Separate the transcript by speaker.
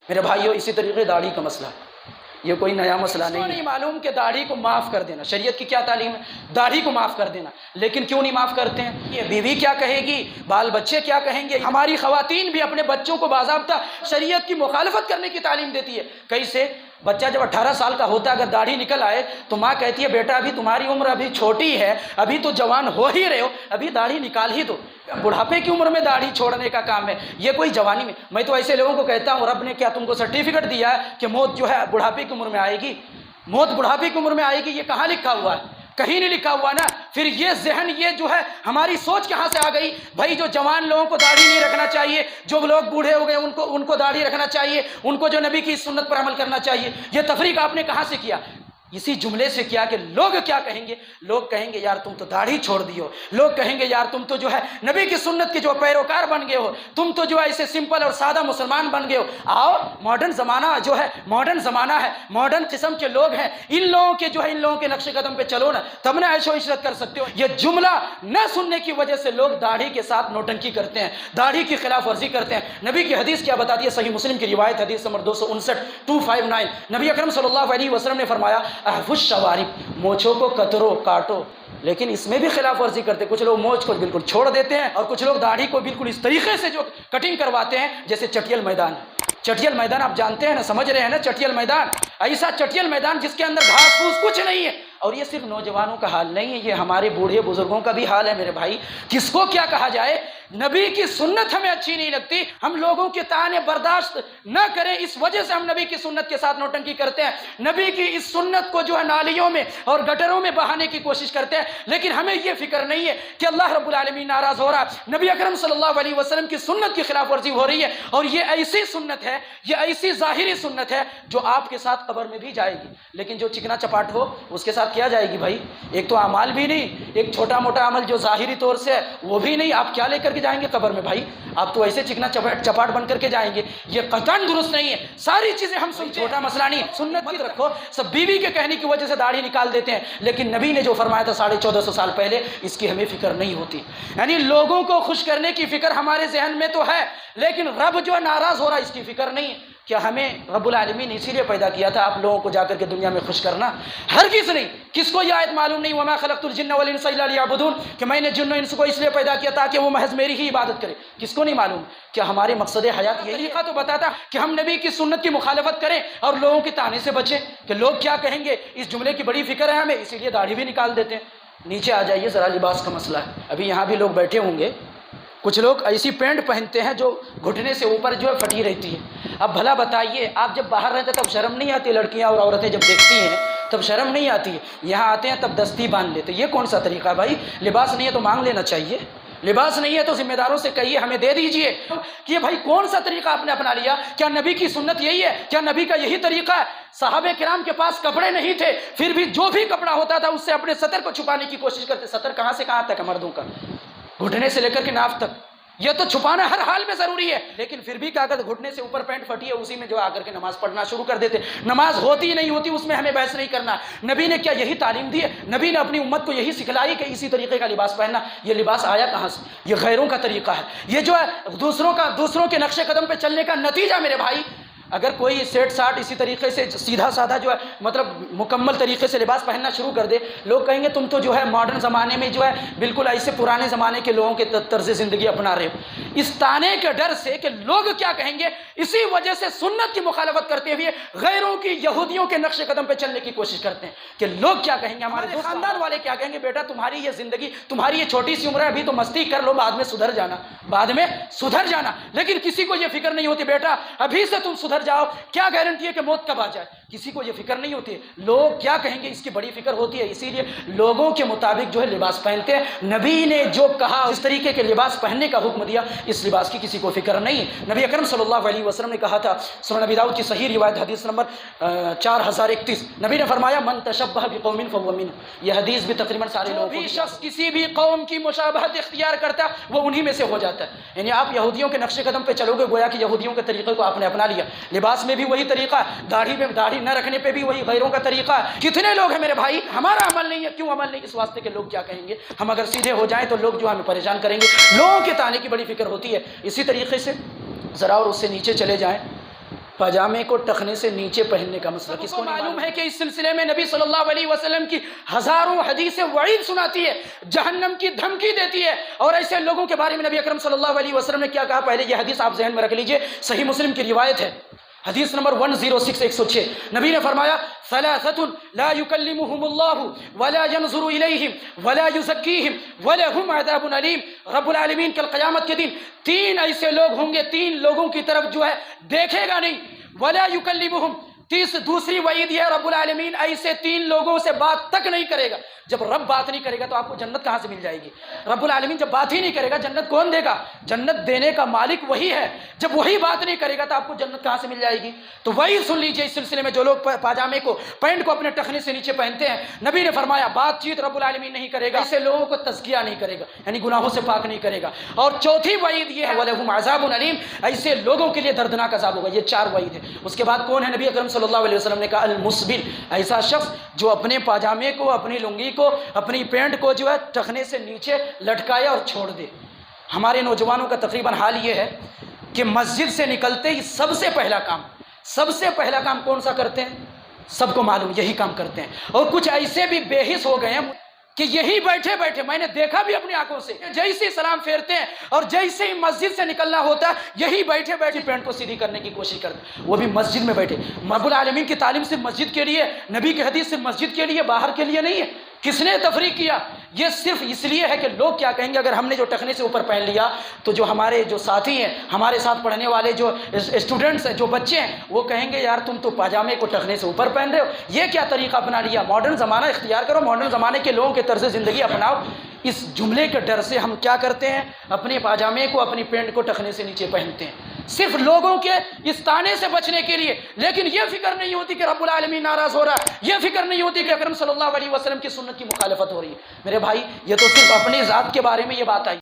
Speaker 1: میرے بھائیوں اسی طریقے داڑھی کا مسئلہ، یہ کوئی نیا مسئلہ نہیں معلوم کہ داڑھی کو معاف کر دینا، شریعت کی کیا تعلیم ہے؟ داڑھی کو معاف کر دینا، لیکن کیوں نہیں معاف کرتے ہیں؟ یہ بیوی کیا کہے گی، بال بچے کیا کہیں گے؟ ہماری خواتین بھی اپنے بچوں کو باضابطہ شریعت کی مخالفت کرنے کی تعلیم دیتی ہے۔ کیسے؟ بچہ جب 18 سال کا ہوتا ہے اگر داڑھی نکل آئے تو ماں کہتی ہے بیٹا ابھی تمہاری عمر ابھی چھوٹی ہے، ابھی تو جوان ہو ہی رہے ہو، ابھی داڑھی نکال ہی دو۔ بڑھاپے کی عمر میں داڑھی چھوڑنے کا کام ہے، یہ کوئی جوانی میں تو ایسے لوگوں کو کہتا ہوں رب نے کیا تم کو سرٹیفکیٹ دیا ہے کہ موت جو ہے بڑھاپے کی عمر میں آئے گی؟ موت بڑھاپے کی عمر میں آئے گی یہ کہاں لکھا ہوا ہے؟ کہیں نہیں لکھا ہوا نا۔ پھر یہ ذہن یہ جو ہے ہماری سوچ کہاں سے آ گئی؟ بھائی جو جوان لوگوں کو داڑھی نہیں رکھنا چاہیے، جو لوگ بوڑھے ہو گئے ان کو داڑھی رکھنا چاہیے، ان کو جو نبی کی سنت پر عمل کرنا چاہیے، یہ تفریق آپ نے کہاں سے کیا؟ اسی جملے سے کیا کہ لوگ کیا کہیں گے؟ لوگ کہیں گے یار تم تو داڑھی چھوڑ دیو، لوگ کہیں گے یار تم تو جو ہے نبی کی سنت کے جو پیروکار بن گئے ہو، تم تو جو ایسے سمپل اور سادہ مسلمان بن گئے ہو۔ آؤ ماڈرن زمانہ جو ہے، ماڈرن زمانہ ہے، ماڈرن قسم کے لوگ ہیں، ان لوگوں کے جو ہے ان لوگوں کے نقش قدم پہ چلو نا، تب نہ عیش و عشرت کر سکتے ہو۔ یہ جملہ نہ سننے کی وجہ سے لوگ داڑھی کے ساتھ نوٹنکی کرتے ہیں، داڑھی کی خلاف ورزی کرتے ہیں۔ نبی کی حدیث کیا بتاتی ہے؟ صحیح مسلم کی روایت حدیث نمبر 259 نبی اکرم صلی اللہ علیہ وسلم نے فرمایا احفظ الشوارب، موچھوں کو کترو کاٹو، لیکن اس میں بھی خلاف ورزی کرتے، کچھ لوگ موچھ کو بالکل چھوڑ دیتے ہیں اور کچھ لوگ داڑھی کو بالکل اس طریقے سے جو کٹنگ کرواتے ہیں جیسے چٹیل میدان۔ چٹیل میدان آپ جانتے ہیں نا، سمجھ رہے ہیں نا؟ چٹیل میدان، ایسا چٹیل میدان جس کے اندر گھاس پھوس کچھ نہیں ہے۔ اور یہ صرف نوجوانوں کا حال نہیں ہے، یہ ہمارے بوڑھے بزرگوں کا بھی حال ہے میرے بھائی۔ کس کو کیا کہا جائے؟ نبی کی سنت ہمیں اچھی نہیں لگتی، ہم لوگوں کے طعنے برداشت نہ کریں، اس وجہ سے ہم نبی کی سنت کے ساتھ نوٹنکی کرتے ہیں، نبی کی اس سنت کو جو ہے نالیوں میں اور گٹروں میں بہانے کی کوشش کرتے ہیں۔ لیکن ہمیں یہ فکر نہیں ہے کہ اللہ رب العالمین ناراض ہو رہا، نبی اکرم صلی اللہ علیہ وسلم کی سنت کی خلاف ورزی ہو رہی ہے، اور یہ ایسی سنت ہے، یہ ایسی ظاہری سنت ہے جو آپ کے ساتھ قبر میں بھی جائے گی، لیکن جو چکنا چپاٹ ہو اس کے ساتھ کیا جائے گی بھائی؟ ایک تو اعمال بھی نہیں، ایک چھوٹا موٹا عمل جو ظاہری طور سے ہے وہ بھی نہیں، آپ کیا لے کر کے جائیں گے قبر میں بھائی؟ آپ تو ایسے چکنا چپاٹ بن کر کے جائیں گے، یہ قطعاً درست نہیں ہے۔ ساری چیزیں ہم سن، چھوٹا مسئلہ نہیں، سنت مت رکھو۔ سب بیوی کے کہنے کی وجہ سے داڑھی نکال دیتے ہیں، لیکن نبی نے جو فرمایا تھا 1450 سال پہلے، اس کی ہمیں فکر نہیں ہوتی۔ یعنی لوگوں کو خوش کرنے کی فکر ہمارے ذہن میں تو ہے، لیکن رب جو ناراض ہو رہا ہے اس کی فکر نہیں ہے۔ کیا ہمیں رب العالمین اسی لیے پیدا کیا تھا آپ لوگوں کو جا کر کے دنیا میں خوش کرنا؟ ہرگز نہیں۔ کس کو یہ آیت معلوم نہیں؟ وما خلقت الجن والانس الا لیعبدون، کہ میں نے جن و انس کو اس لیے پیدا کیا تاکہ وہ محض میری ہی عبادت کرے۔ کس کو نہیں معلوم؟ کیا ہمارے مقصد حیات یہی طریقہ تو بتاتا کہ ہم نبی کی سنت کی مخالفت کریں اور لوگوں کے طعنے سے بچیں کہ لوگ کیا کہیں گے؟ اس جملے کی بڑی فکر ہے ہمیں، اسی لیے داڑھی بھی نکال دیتے ہیں۔ نیچے آ جائیے ذرا، لباس کا مسئلہ ہے۔ ابھی یہاں بھی لوگ بیٹھے ہوں گے، کچھ لوگ ایسی پینٹ پہنتے ہیں جو گھٹنے سے اوپر جو ہے پھٹی رہتی ہے۔ اب بھلا بتائیے، آپ جب باہر رہتے تب شرم نہیں آتی؟ لڑکیاں اور عورتیں جب دیکھتی ہیں تب شرم نہیں آتی ہے؟ یہاں آتے ہیں تب دستی باندھ لیتے۔ یہ کون سا طریقہ ہے بھائی؟ لباس نہیں ہے تو مانگ لینا چاہیے، لباس نہیں ہے تو ذمہ داروں سے کہیے ہمیں دے دیجئے۔ کہ بھائی کون سا طریقہ آپ نے اپنا لیا؟ کیا نبی کی سنت یہی ہے؟ کیا نبی کا یہی طریقہ ہے؟ صحابہ کرام کے پاس کپڑے نہیں تھے، پھر بھی جو بھی کپڑا ہوتا تھا اس سے اپنے سطر کو چھپانے کی کوشش کرتے۔ سطر کہاں سے کہاں تک ہے مردوں کا؟ گھٹنے سے لے کر کے ناف تک، یہ تو چھپانا ہر حال میں ضروری ہے، لیکن پھر بھی کیا کرتے؟ گھٹنے سے اوپر پینٹ پھٹی ہے اسی میں جو آ کر کے نماز پڑھنا شروع کر دیتے۔ نماز ہوتی نہیں ہوتی اس میں ہمیں بحث نہیں کرنا۔ نبی نے کیا یہی تعلیم دی ہے؟ نبی نے اپنی امت کو یہی سکھلائی کہ اسی طریقے کا لباس پہننا؟ یہ لباس آیا کہاں سے؟ یہ غیروں کا طریقہ ہے، یہ جو ہے دوسروں کے نقش قدم پہ چلنے کا نتیجہ میرے بھائی۔ اگر کوئی سیٹ ساٹ اسی طریقے سے سیدھا سادھا جو ہے مطلب مکمل طریقے سے لباس پہننا شروع کر دے، لوگ کہیں گے تم تو جو ہے ماڈرن زمانے میں جو ہے بالکل ایسے پرانے زمانے کے لوگوں کے طرز زندگی اپنا رہے ہو۔ اس طعنے کے ڈر سے کہ لوگ کیا کہیں گے، اسی وجہ سے سنت کی مخالفت کرتے ہوئے غیروں کی، یہودیوں کے نقش قدم پہ چلنے کی کوشش کرتے ہیں کہ لوگ کیا کہیں گے، ہمارے خاندان والے کیا کہیں گے، بیٹا تمہاری یہ زندگی، تمہاری یہ چھوٹی سی عمر ہے، ابھی تو مستی کر لو، بعد میں سدھر جانا، بعد میں سدھر جانا۔ لیکن کسی کو یہ فکر نہیں ہوتی بیٹا ابھی سے تم سدھر جاؤ، کیا گارنٹی ہے کہ موت کب آ جائے؟ کسی کو یہ فکر نہیں ہوتی ہے۔ لوگ کیا کہیں گے اس کی بڑی فکر ہوتی ہے، اسی لیے لوگوں کے مطابق جو ہے لباس پہنتے ہیں۔ نبی نے جو کہا اس طریقے کے لباس پہننے کا حکم دیا، اس لباس کی کسی کو فکر نہیں۔ نبی اکرم صلی اللہ علیہ وسلم نے کہا تھا، سنن ابی داؤد کی صحیح روایت حدیث نمبر 4031، نبی نے فرمایا من تشبہ بقوم فهو منهم۔ یہ حدیث بھی تقریباً سارے لوگوں کو، بھی شخص کسی بھی قوم کی مشابہت اختیار کرتا ہے وہ انہی میں سے ہو جاتا ہے۔ یعنی آپ یہودیوں کے نقش قدم پہ چلو گے، گویا کہ یہودیوں کے طریقے کو آپ نے اپنا لیا۔ لباس میں بھی وہی طریقہ ہے، داڑھی نہ رکھنے پہ بھی وہی غیروں کا طریقہ ہے۔ کتنے لوگ ہیں میرے بھائی، ہمارا عمل نہیں ہے۔ کیوں عمل نہیں؟ اس واسطے کہ لوگ کیا کہیں گے، ہم اگر سیدھے ہو جائیں تو لوگ جو ہمیں پریشان کریں گے۔ لوگوں کے طعنے کی بڑی فکر ہوتی ہے۔ اسی طریقے سے ذرا اور اس سے نیچے چلے جائیں، پاجامے کو ٹخنے سے نیچے پہننے کا مسئلہ کس کو معلوم ہے کہ اس سلسلے میں نبی صلی اللہ علیہ وسلم کی ہزاروں حدیثیں وعید سناتی ہے، جہنم کی دھمکی دیتی ہے، اور ایسے لوگوں کے بارے میں نبی اکرم صلی اللہ علیہ وسلم نے کیا کہا؟ پہلے یہ حدیث آپ ذہن میں رکھ لیجئے، صحیح مسلم کی روایت ہے، حدیث نمبر 106 نبی نے فرمایا ثلاثۃ لا یکلمہم اللہ ولا ینظر الیہم ولا یزکیہم ولہم عذاب علیم۔ رب العالمین کل قیامت کے دن تین ایسے لوگ ہوں گے، تین لوگوں کی طرف جو ہے دیکھے گا نہیں، ولا یکلمہم، دوسری وعید یہ ہے رب العالمین ایسے تین لوگوں سے بات تک نہیں کرے گا۔ جب رب بات نہیں کرے گا تو آپ کو جنت کہاں سے مل جائے گی؟ رب العالمین جب بات ہی نہیں کرے گا جنت کون دے گا؟ جنت دینے کا مالک وہی ہے، جب وہی بات نہیں کرے گا تو آپ کو جنت کہاں سے مل جائے گی؟ تو وہی سن لیجئے، اس سلسلے میں جو لوگ پاجامے کو، پینٹ کو اپنے ٹخنے سے نیچے پہنتے ہیں، نبی نے فرمایا بات چیت رب العالمین نہیں کرے گا، ایسے لوگوں کو تزکیہ نہیں کرے گا، یعنی گناہوں سے پاک نہیں کرے گا۔ اور چوتھی وعید یہ ہے وَلَهُمْ عَذَابٌ عَلِيمٌ، ایسے لوگوں کے لیے دردناک عذاب ہوگا۔ یہ چار وعید ہے۔ اس کے بعد کون ہے؟ نبی اکرم صلی اللہ علیہ وسلم نے کہا المسبل، ایسا شخص جو اپنے پاجامے کو، اپنی لنگی کو، اپنی پینٹ کو جو ہے ٹخنے سے نیچے لٹکائے اور چھوڑ دے۔ ہمارے نوجوانوں کا تقریباً حال یہ ہے کہ مسجد سے نکلتے ہی سب سے پہلا کام کون سا کرتے ہیں؟ سب کو معلوم، یہی کام کرتے ہیں۔ اور کچھ ایسے بھی بے حس ہو گئے ہیں کہ یہی بیٹھے بیٹھے، میں نے دیکھا بھی اپنی آنکھوں سے، جیسے سلام پھیرتے ہیں اور جیسے ہی مسجد سے نکلنا ہوتا ہے یہی بیٹھے بیٹھے پینٹ کو سیدھی کرنے کی کوشش کرتے ہیں، وہ بھی مسجد میں بیٹھے۔ رب العالمین کی تعلیم صرف مسجد کے لیے، نبی کی حدیث صرف مسجد کے لیے، باہر کے لیے نہیں ہے۔ کس نے تفریق کیا؟ یہ صرف اس لیے ہے کہ لوگ کیا کہیں گے اگر ہم نے جو ٹخنے سے اوپر پہن لیا تو جو ہمارے جو ساتھی ہیں، ہمارے ساتھ پڑھنے والے جو اسٹوڈنٹس ہیں، جو بچے ہیں، وہ کہیں گے یار تم تو پاجامے کو ٹخنے سے اوپر پہن رہے ہو، یہ کیا طریقہ اپنا لیا؟ ماڈرن زمانہ اختیار کرو، ماڈرن زمانے کے لوگوں کے طرز زندگی اپناؤ۔ اس جملے کے ڈر سے ہم کیا کرتے ہیں؟ اپنے پاجامے کو، اپنی پینٹ کو ٹخنے سے نیچے پہنتے ہیں، صرف لوگوں کے اس طانے سے بچنے کے لیے۔ لیکن یہ فکر نہیں ہوتی کہ رب العالمین ناراض ہو رہا ہے، یہ فکر نہیں ہوتی کہ اکرم صلی اللہ علیہ وسلم کی سنت کی مخالفت ہو رہی ہے۔ میرے بھائی، یہ تو صرف اپنی ذات کے بارے میں یہ بات آئی۔